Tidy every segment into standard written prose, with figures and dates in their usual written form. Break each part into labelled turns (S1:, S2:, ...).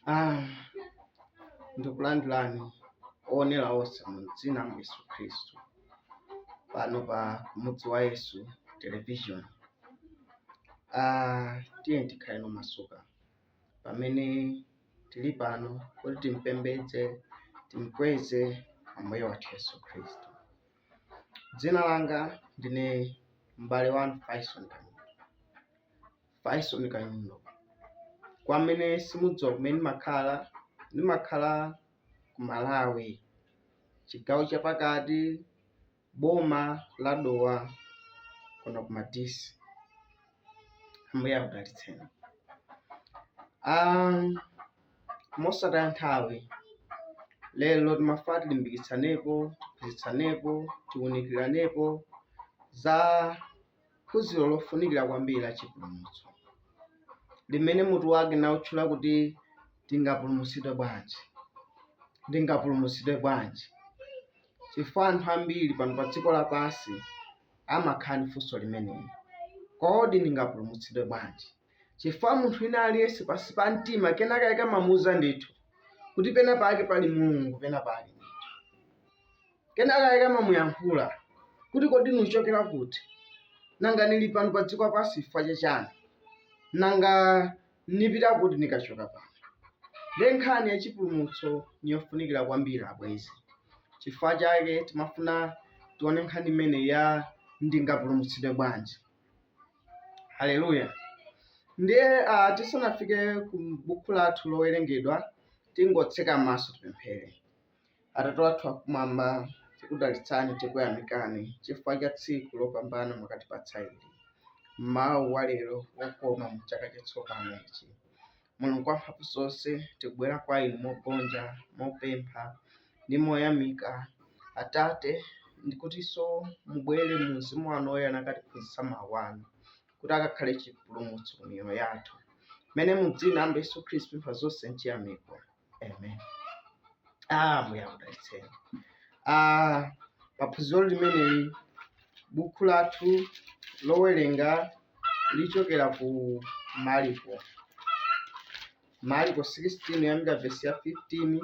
S1: Ah, ndikulandilani oonera onse mu dzina la Yesu Khristu pano pa mudzi wa Yesu television. Tiye tikhale nomasuka pamene tili pano kuti timpembedze timkweze ambuye wathu Yesu Khristu. Dzina langa ndine m'bale wanu Faison Kanyundo. Kwa amene simudziwa kumene ndimakhala ku Malawi, chigawo chapakati, boma la Dowa, kuno ku Madisi. Ambuye akudalitseni. Mosataya nthawi, lero timafuna tilimbikitsanepo, tiphunzitsanepo, tiwunikiranepo za phunziro lofunikira kwambiri la chipulumutso, limene mutu wake nautchula kuti tingapulumutsidwe bwanji. Chifukwa anthu ambiri pano pa dziko lapansi amakhala ndi funso limeneli: kodi ndingapulumutsidwe bwanji? Chifukwa munthu wina aliyense pansi pa mtima kenaka ikamamuwuza ndithu kuti pena pake pali Mulungu, pena pake ndithu kenaka ikamamuyankhula kuti kodi nuchokera kuti, nanga nili pano pa dziko lapansi chifukwa chachani, nanga nipita kuti nikachoka pano. Ndiye nkhani ya chipulumutso niyofunikira kwambiri abwezi. Chifukwa chake timafuna tione nkhani imene ya ndingapulumutsidwe bwanji. Haleluya. Ndiye tisanafike ku buku lathu lowerengedwa, tingotseka maso tipemphere. Atate wathu akumwamba, tikudalitsani, tikuyamikani chifukwa cha tsiku lopambana mwakatipatsa ili, mawu wa lero wokoma mu chaka chatsopano ichi. Mulungu wa mphamvu zonse, tikubwera kwa inu mogonja, mopempha ndi moyamika. Atate, ndikutinso mubwere mu mzimu wanu oyera nakatiphunzitsa mawu anu kuti akakhale chipulumutso ku miyoyo yathu, mene mu dzina la Yesu Khristu mpha zonse nchiyamiko. Amen. Ambuye akudalitseni. Paphunziro limeneli buku lathu lowerenga lichokera ku Marko 16 kuyambira vesi ya 15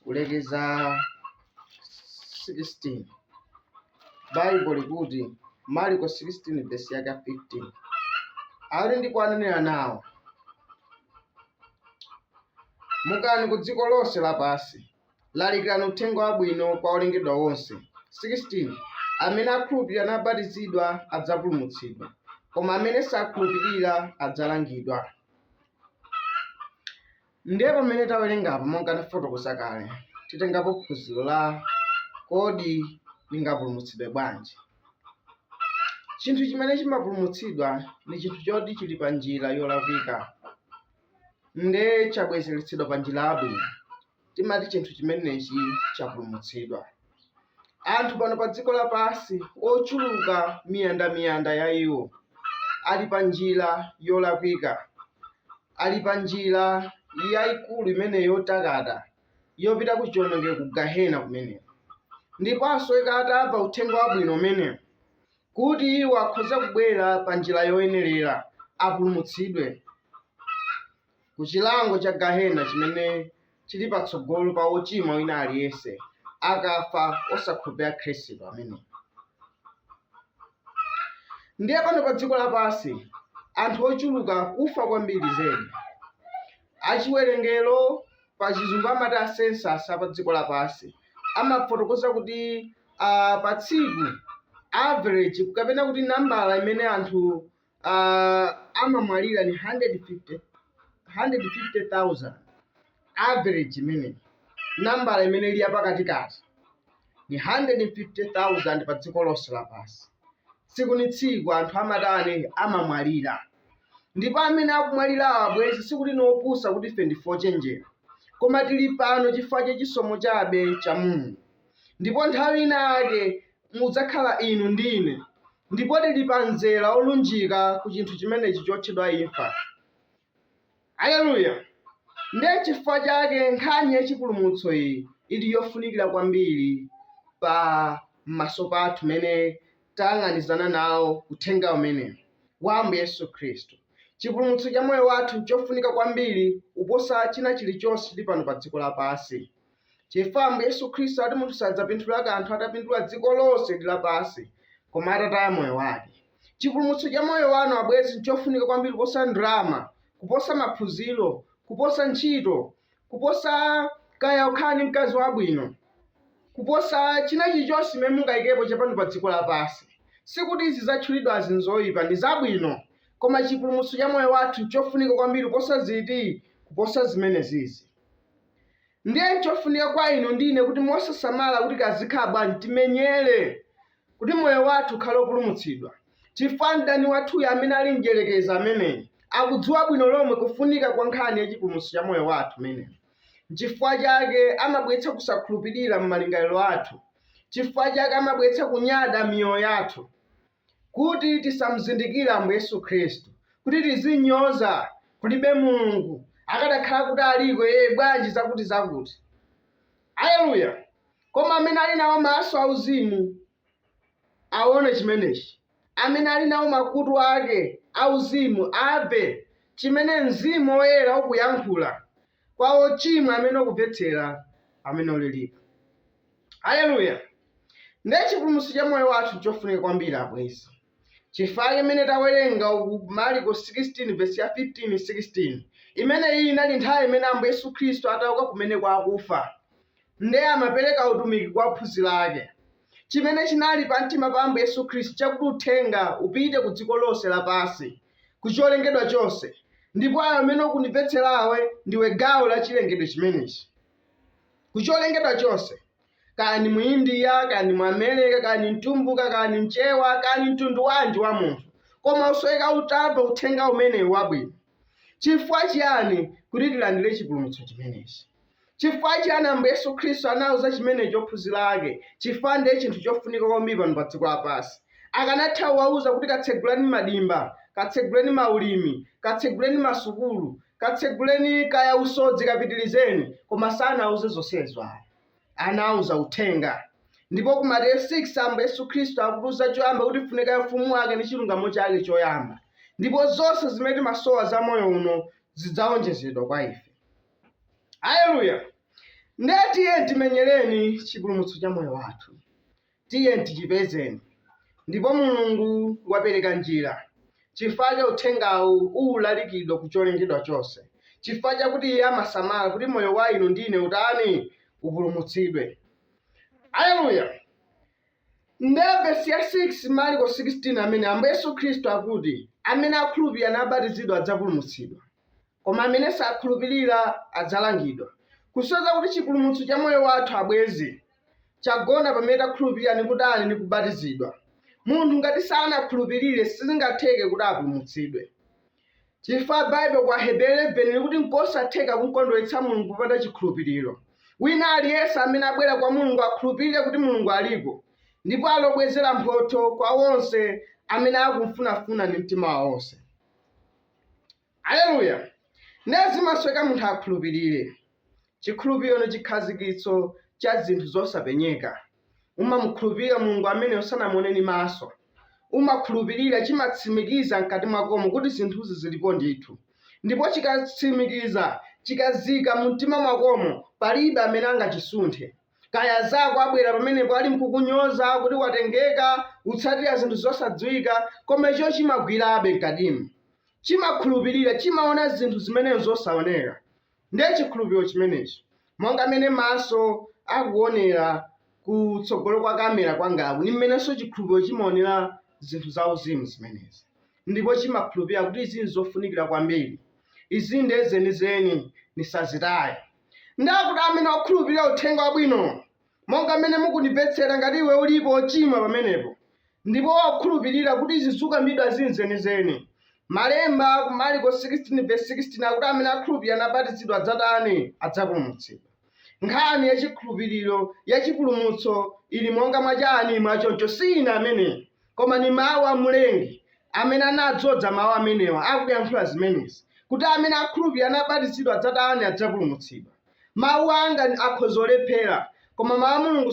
S1: kulekeza 16. Bible likuti Marko 16 vesi ya 15, ali ndipo ananena nawo: mukani ku dziko lonse lapansi, lalikirani uthenga wabwino kwa olengedwa onse. 16. Amene akhulupirira nabatizidwa adzapulumutsidwa, koma amene sakhulupirira adzalangidwa. Ndiye pamene tawerengapo monga ndafotokoza kale, titengapo phunziro la kodi ndingapulumutsidwe bwanji. Chinthu chimene chimapulumutsidwa ni chinthu choti chili pa njira yolakwika, nde chabwezeretsedwa pa njira yabwino, timati chinthu chimenechi chapulumutsidwa. Anthu pano pa dziko lapansi ochuluka miyandamiyanda ya iwo ali pa njira yolakwika, ali pa njira yayikulu imene yotakata yopita ku chiwonongeko, ku Gehena kumeneko. Ndiponso ikatamva uthenga wabwino umenewo kuti iwo akhoza kubwera pa njira yoyenerera, apulumutsidwe ku chilango cha Gehena chimene chili patsogolo pa ochimwa wina aliyense akafa osakhulupirira Khristu amenewo. Ndiye pano pa dziko lapansi anthu ochuluka kufa kwambiri zedi. Achiwerengero pa chizungu amati asensasi pa dziko lapansi amafotokoza kuti pa tsiku average kapena kuti nambala imene anthu amamwalira ni 150,000. Average imene nambala imene ili yapakatikati ni 150,000 pa dziko lonse lapansi. Tsiku ni tsiku anthu amadani amamwalira, ndipo amene akumwalira abwezi sikuti nopusa kuti ife ndife ochenjera, koma tili pano chifukwa cha chisomo chabe cha Mulungu. Ndipo nthawi inake mudzakhala inu ndine, ndipo tili pa nzera olunjika ku chinthu chimenechi chotchedwa imfa. Haleluya. Ndiye chifukwa chake nkhani ya chipulumutso iyi ili yofunikira kwambiri pa maso pathu mene tayang'anizana nawo uthenga umene wa Ambuye Yesu Khristu. chipulumutso cha moyo wathu nchofunika kwambiri kuposa china chilichonse chili pano pa dziko lapansi. Chifukwa Yesu Khristu ati munthu sadzapindula kanthu atapindula dziko lonse lapansi koma atataya moyo wake. Chipulumutso cha moyo wanu abwenzi nchofunika kwambiri kuposa ndalama, kuposa maphunziro, kuposa ntchito, kuposa kaya ukhala ndi mkazi wabwino, kuposa china chilichonse chimene mungayikepo chapano pa dziko lapansi. Sikuti izi zatchulidwa azinzoyipa, ndi zabwino, koma chipulumutso cha moyo wathu nchofunika kwambiri kuposa ziti, kuposa zimenezizi. Ndiye nchofunika kwa inu ndine kuti mosasamala kuti kazikhala bwanji timenyere kuti moyo wathu ukhale opulumutsidwa. Chifukwa mdani wathuyo amene ali mdierekezi ameneyi akudziwa bwino lomwe kufunika kwa nkhani ya chipulumutso cha moyo wathu umeneyi. Chifukwa chake amabweretsa kusakhulupirira m'malingaliro athu. Chifukwa chake amabweretsa kunyada miyoyo yathu kuti tisamuzindikire Ambuye Yesu Khristu, kuti tizinyoza kulibe Mulungu, akadakhala kuti aliko yeye bwanji zakuti. Haleluya! Koma amene ali nawo maso auzimu aone chimenechi, amene ali nawo makutu ake auzimu amve chimene Mzimu Woyera ukuyankhula kwa ochimwa amene okumvetsera amene olilika. Haleluya! Ndiye chipulumutso cha moyo wathu chofunika kwambiri abwenzi. Chifukwa imene tawerenga uku Marko 16 verse ya 15-16, imene iyi inali nthawi imene Ambuye Yesu Khristu atauka kumene kwa akufa, ndiye amapereka utumiki kwa ophunzira ake. Chimene chinali pa mtima pa Ambuye Yesu Khristu chakuti uthenga upite ku dziko lonse lapansi, kucholengedwa chonse, ndipo ayo amene ukundimvetserawe ndiwe gawo la chilengedwe chimenechi. Kucholengedwa chonse, kani mu India, kani mu America, kani mtumbuka, kani mchewa, kani mtundu wanji wa munthu, koma usweka utamva uthenga umenewu wabwino. Chifukwa chiyani? Kuti tilandire chipulumutso chimenechi. Chifukwa chiyani Ambuye Yesu Khristu anauza chimenechi ophunzira ake? Chifukwa ndiye chinthu chofunika kwambiri pano pa dziko lapansi. Akanatha kuwauza kuti katseguleni madimba, katseguleni maulimi, katseguleni masukulu, katseguleni kaya usodzi kapitirizeni, koma sanauze zonsezo ayi. Anauza uthenga. Ndipo ku Mateyu 6 Ambuye Yesu Khristu akutiuza choyamba kuti funika ufumu wake ndi chilungamo chake choyamba, ndipo zonse zimene timasowa za moyo uno zidzawonjezedwa kwa ife. Haleluya! Ndiye tiye timenyereni chipulumutso cha moyo wathu, tiye tichipezeni, ndipo Mulungu wapereka njira. Chifukwa cha uthengawu uwulalikidwa kucholengedwa chonse, chifukwa chakuti iye amasamala kuti moyo wa inu ndine utani upulumutsidwe. Haleluya! Ndiye verse ya 6 Marko 16 amene Ambuye Yesu Khristu akuti amene akhulupirira nabatizidwa adzapulumutsidwa, koma amene sakhulupirira adzalangidwa. Kusoza kuti chipulumutso cha moyo wathu abwenzi chagona pamene takhulupirira ndi kudali ndi kubatizidwa. Munthu ngati sanakhulupirire sizingatheke kuti apulumutsidwe. Chifukwa Bible kwa Hebrew 11 likuti nkosatheka kumkondweretsa Mulungu popanda chikhulupiriro. Wina aliyense amene abwera kwa Mulungu akhulupirire kuti Mulungu alipo, ndipo alobwezera mphotho kwa onse amene akumfunafuna ndi mtima wawo wonse. Haleluya! Ndiye zimasweka munthu akhulupirire. Chikhulupiriro ndi chikhazikitso cha zinthu zosapenyeka. Umamukhulupirira Mulungu amene usanamuoneni maso. Umakhulupirira chimatsimikiza mkati mwakomo kuti zinthuzi zilipo ndithu, ndipo chikatsimikiza chikazika mu mtima mwakomo palibe amene angachisunthe. Kaya zako abwera pamenepo ali mkukunyoza kuti watengeka utsatira zinthu zosadziwika, koma icho chimagwirabe mkatimu. Chimakhulupirira, chimaona zinthu zimene zosaoneka. Ndiye chikhulupiriro chimenechi, monga amene maso akuonera kutsogolo kwa kamera kwangaku, ni mmenenso chikhulupiriro chimaonera zinthu zauzimu zimenezi. Ndipo chimakhulupirira kuti izi zofunikira kwambiri, izi ndiye zenizeni nisazitaye. Ndakuti amene okhulupirira uthenga wabwino, monga amene mukundimvetsera ngati iwe ulipo ochimwa pamenepo, ndipo okhulupirira kuti izi zikambidwa zenizeni. Malemba ku Marko 16 verse 16 akuti amene akhulupirira nabatizidwa adzatani adzapulumutsidwa. Nkhani ya chikhulupiriro ya chipulumutso ili monga mwachani mwachoncho sina amene, koma ni mawu a Mlengi amene anadzodza mawu amenewa akuyankhula zimenezi, kuti amene akhulupirira nabatizidwa adzatani adzapulumutsidwa. Mawu anga akhoza olephera, koma mawu a Mulungu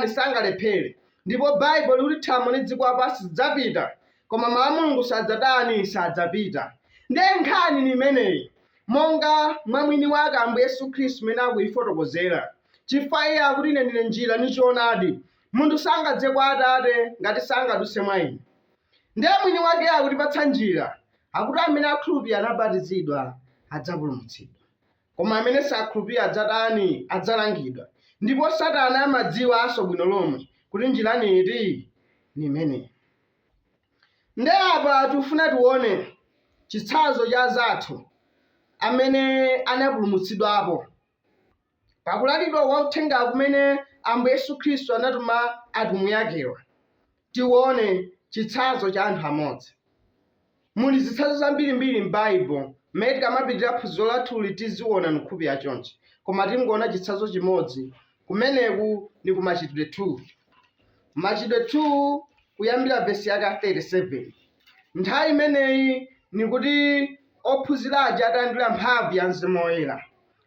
S1: sangalephere. Ndipo Bible likuti thambo ndi dziko lapansi zidzapita, koma mawu a Mulungu sadzapita. Ndiye nkhani ni imeneyi, monga mwa mwini wake Ambuye Yesu Khristu mene akuyifotokozera. Chifukwa iye akuti ine ndine njira ndi choonadi, munthu sangadze kwa Atate ngati sangadutse mwa ine. Ndiye mwini wake akutipatsa njira, akuti amene akhulupirira anabatizidwa adzapulumutsidwa, koma amene sakhulupirira adzatani? Adzalangidwa. Ndipo Satana amadziwanso bwino lomwe kuti njira iti ni imeneyi. Ndiye apa tikufuna tione chitsanzo cha zathu amene anapulumutsidwapo pakulalikidwa kwa uthenga kumene Ambuye Yesu Khristu anatuma atumwi akewa. Tione chitsanzo cha anthu amodzi. Muli zitsanzo zambirimbiri m'Baibulo, mmene tikamapitira phunziro lathuli tiziona nkhupi yachonchi, koma tingoona chitsanzo chimodzi kumeneku ni ku Machitidwe 2. Machitidwe 2 kuyambira vesi yake 37. Nthawi imeneyi nikuti ophunzira aja atalandira mphamvu ya Mzimu Woyera,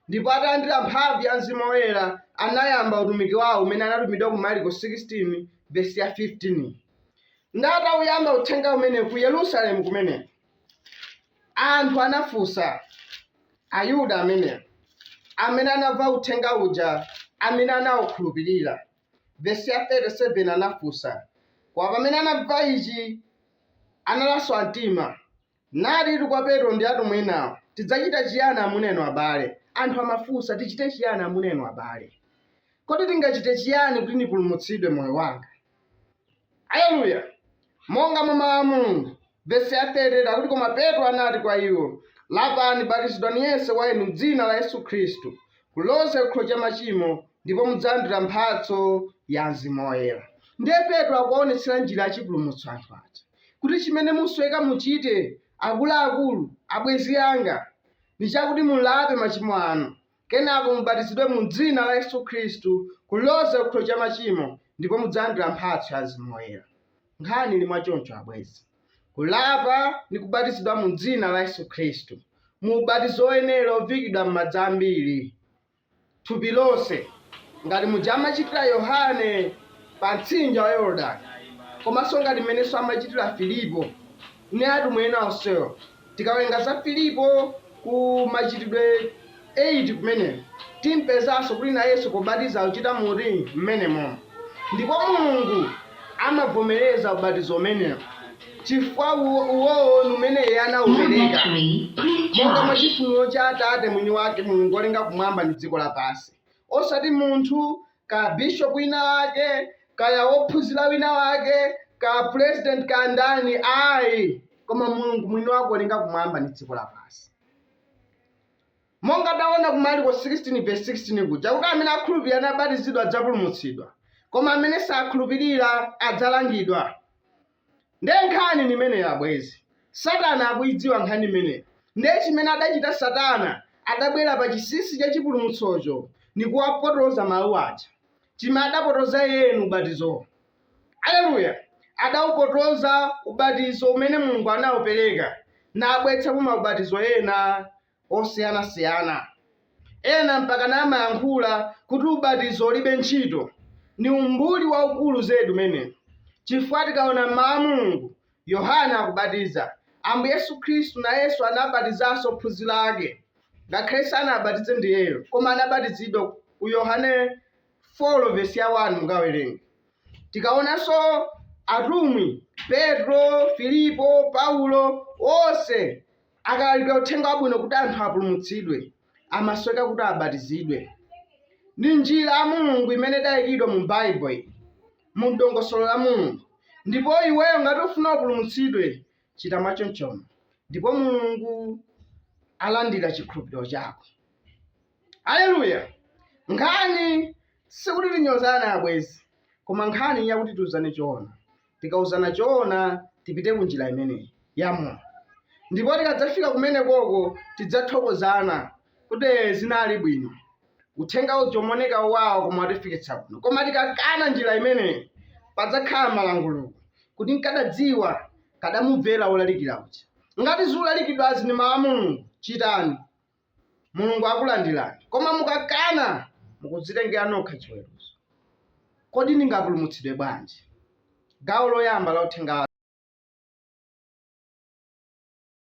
S1: ndipo atalandira mphamvu ya Mzimu Woyera anayamba utumiki wawo umene anatumidwa ku Marko 16 vesi ya 15. Ndatawuyamba uthenga umene ku Yerusalemu kumene anthu anafunsa Ayuda amene anamva uthenga uja amene anawukhulupirira. Vesi ya 37 anafunsa, kwa pamene anamva ichi analaswa mtima, nati kwa Petro ndi atumwi enawo, tidzachita chiyani amunenu abale? Anthu amafunsa, tichite chiyani amunenu abale? Kodi tingachite chiyani kuti nipulumutsidwe moyo wanga? Haleluya! Monga mwa mawu a Mulungu, vesi ya 30 akuti koma Petro anati kwa iwo, lapani batizidwani yense wa inu m'dzina la Yesu Khristu kuloza chikhululukiro cha machimo, ndipo mudzalandira mphatso ya Mzimu Woyera. Ndiye Petro akuonetsera njira yachipulumutso anthu aja, kuti chimene musweka muchite akuluakulu, abwenzi anga, ndi chakuti mulape machimo anu, kenako mubatizidwe mu dzina la Yesu Khristu kuloza chikhululukiro cha machimo, ndipo mudzalandira mphatso ya Mzimu Woyera. Nkhani ili mwachoncho abwenzi, kulapa ndi kubatizidwa mu dzina la Yesu Khristu, mu ubatizo woyenera ovikidwa m'madzi ambiri, thupi lonse, ngati muja amachitira Yohane pa mtsinje wa Yorodani, komanso ngati mmenenso amachitira Filipo ndi atumwi ena onsewo. Tikawerenga za Filipo ku Machitidwe 8 kumeneko timpezanso kuti nayenso pobatiza uchita muri mmenemo, ndipo Mulungu amavomereza ubatizo umenewo chifukwa uwowo ni umene iye anawupereka monga mwa chifuniro cha Atate mwini wake Mulungu olenga kumwamba ndi dziko lapansi. Osati munthu ka bishop wina wake, kaya wophunzira wina wake, ka president ka ndani, ayi, koma Mulungu mwini wake olenga kumwamba ndi dziko lapansi. Monga taona ku Marko 16 verse 16 kuja kuti amene akhulupirira anabatizidwa adzapulumutsidwa, koma amene sakhulupirira adzalangidwa. Ndiye nkhani ni imeneyi abwezi. Satana akuidziwa nkhani imeneyi. Ndiye chimene adachita Satana, adabwera pa chinsinsi cha chipulumutsocho ni kuwapotoza mawu aja, chimene adapotoza yenu ubatizo. Haleluya! Adawupotoza ubatizo umene Mulungu anawupereka, nabwetsa kuma ubatizo ena osiyanasiyana. Ena mpaka namayankhula kuti ubatizo ulibe ntchito. Ni umbuli waukulu zedi umene, chifukwa tikaona mawu a Mulungu, Yohana akubatiza, Ambuye Yesu Khristu na Yesu anabatizanso ophunzira ake, ngakhale sanabatize ndiyeyo, koma anabatizidwa ku Yohane 4 vesi ya 1 mukawerenge. Tikaonanso atumwi Petro, Filipo, Paulo, onse akalalikira uthenga wabwino kuti anthu apulumutsidwe, amasweka kuti abatizidwe. Ndi njira ya Mulungu imene idayikidwa mu Baibulo iyi, mu dongosolo la Mulungu. Ndipo iweyo ngati ufuna upulumutsidwe, chita mwachonchono, ndipo Mulungu alandira chikhulupiriro chako. Haleluya! Nkhani sikuti tinyozana abwezi, koma nkhani yakuti tiuzane choona. Tikauzana choona tipite ku njira imeneyi ya Mulungu, ndipo tikadzafika kumenekoko tidzathokozana kuti zinali bwino, uthenga uja umoneka wawo koma watifikitsa kuno. Koma tikakana njira imeneyi padzakhala malanguluko kuti nkadadziwa kadamumvera wolalikira uja. Ngati zolalikidwazi ni mawu a Mulungu, chitani, Mulungu akulandirani. Koma mukakana mukudzitengera nokha chiweruzo. Kodi ningapulumutsidwe bwanji? Gawo loyamba la uthenga